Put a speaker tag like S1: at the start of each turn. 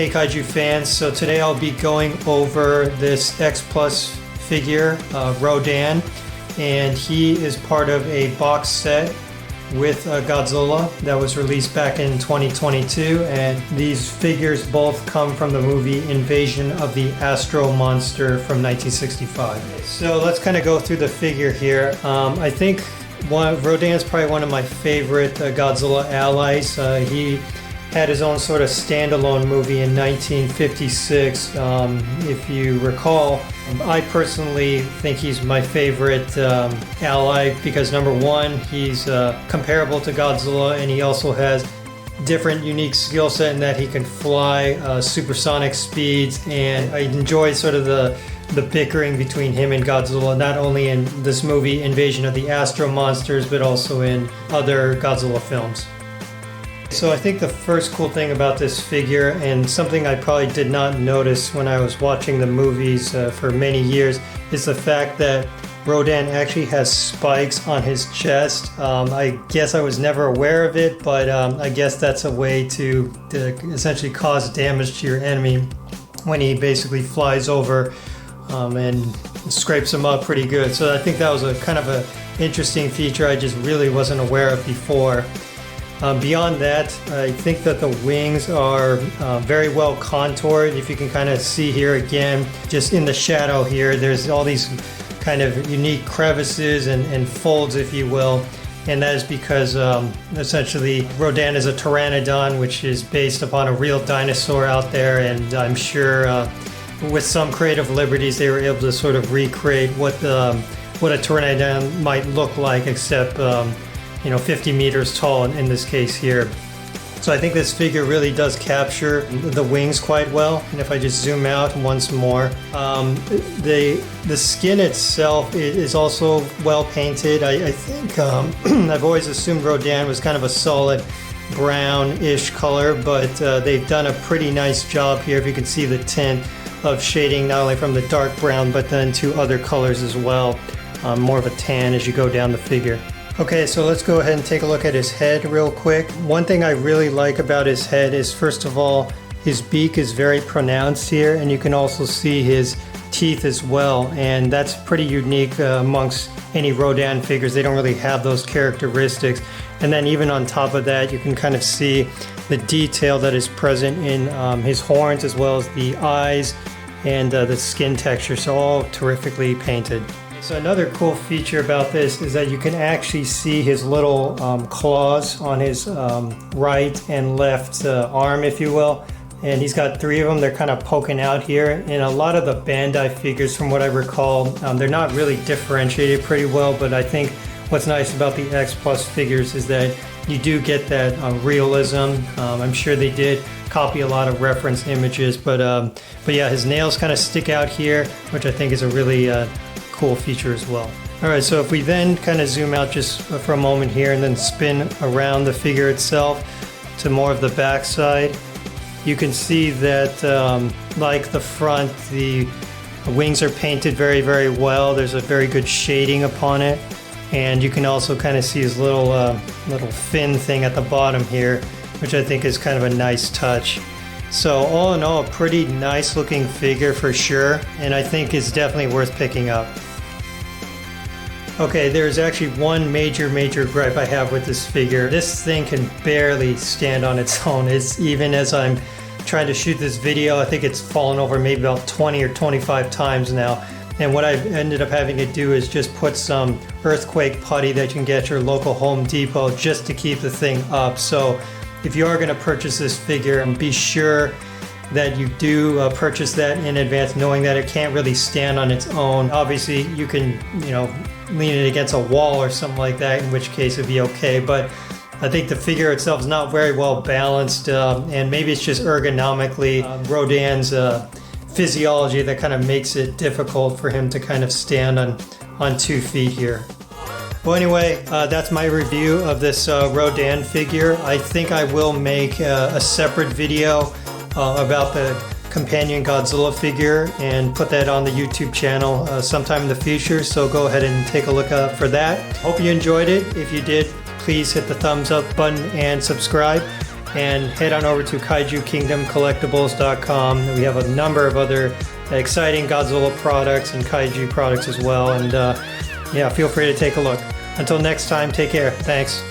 S1: Hey Kaiju fans, so today I'll be going over this X-Plus figure, Rodan, and he is part of a box set with Godzilla that was released back in 2022, and these figures both come from the movie Invasion of the Astro Monster from 1965. So let's kind of go through the figure here. I think Rodan's probably one of my favorite Godzilla allies. He had his own sort of standalone movie in 1956. If you recall, I personally think he's my favorite ally because number one, he's comparable to Godzilla, and he also has different unique skill set in that he can fly supersonic speeds, and I enjoy sort of the bickering between him and Godzilla, not only in this movie Invasion of the Astro Monsters, but also in other Godzilla films. So I think the first cool thing about this figure, and something I probably did not notice when I was watching the movies for many years, is the fact that Rodan actually has spikes on his chest. I guess I was never aware of it, but I guess that's a way to essentially cause damage to your enemy when he basically flies over and scrapes them up pretty good. So I think that was a kind of an interesting feature I just really wasn't aware of before. Beyond that, I think that the wings are very well contoured. If you can kind of see here again, just in the shadow here, there's all these kind of unique crevices and folds, if you will. And that is because essentially Rodan is a pteranodon, which is based upon a real dinosaur out there. And I'm sure with some creative liberties, they were able to sort of recreate what a pteranodon might look like, except 50 meters tall in this case here. So I think this figure really does capture the wings quite well. And if I just zoom out once more, the skin itself is also well painted. I think I've always assumed Rodan was kind of a solid brownish color, but they've done a pretty nice job here. If you can see the tint of shading not only from the dark brown, but then to other colors as well. More of a tan as you go down the figure. Okay, so let's go ahead and take a look at his head real quick. One thing I really like about his head is, first of all, his beak is very pronounced here, and you can also see his teeth as well, and that's pretty unique amongst any Rodan figures. They don't really have those characteristics. And then even on top of that, you can kind of see the detail that is present in his horns, as well as the eyes and the skin texture, so all terrifically painted. So another cool feature about this is that you can actually see his little claws on his right and left arm, if you will. And he's got three of them. They're kind of poking out here. And a lot of the Bandai figures, from what I recall, they're not really differentiated pretty well. But I think what's nice about the X-Plus figures is that you do get that realism. I'm sure they did copy a lot of reference images. But yeah, his nails kind of stick out here, which I think is a really cool feature as well. Alright, so if we then kind of zoom out just for a moment here and then spin around the figure itself to more of the back side, you can see that like the front, the wings are painted very, very well. There's a very good shading upon it, and you can also kind of see his little fin thing at the bottom here, which I think is kind of a nice touch. So all in all, a pretty nice looking figure for sure, and I think it's definitely worth picking up. Okay, there's actually one major gripe I have with this figure. This thing can barely stand on its own. It's even as I'm trying to shoot this video, I think it's fallen over maybe about 20 or 25 times now. And what I've ended up having to do is just put some earthquake putty that you can get at your local Home Depot just to keep the thing up. So if you are going to purchase this figure, be sure that you do purchase that in advance, knowing that it can't really stand on its own. Obviously, you can, lean it against a wall or something like that, in which case it'd be okay. But I think the figure itself is not very well balanced, and maybe it's just ergonomically Rodan's physiology that kind of makes it difficult for him to kind of stand on 2 feet here. Well, anyway, that's my review of this Rodan figure. I think I will make a separate video about the companion Godzilla figure and put that on the YouTube channel sometime in the future, so go ahead and take a look out for that. Hope you enjoyed it. If you did, please hit the thumbs up button and subscribe. and head on over to kaijukingdomcollectibles.com. We have a number of other exciting Godzilla products and Kaiju products as well, and yeah, feel free to take a look. Until next time, take care. Thanks.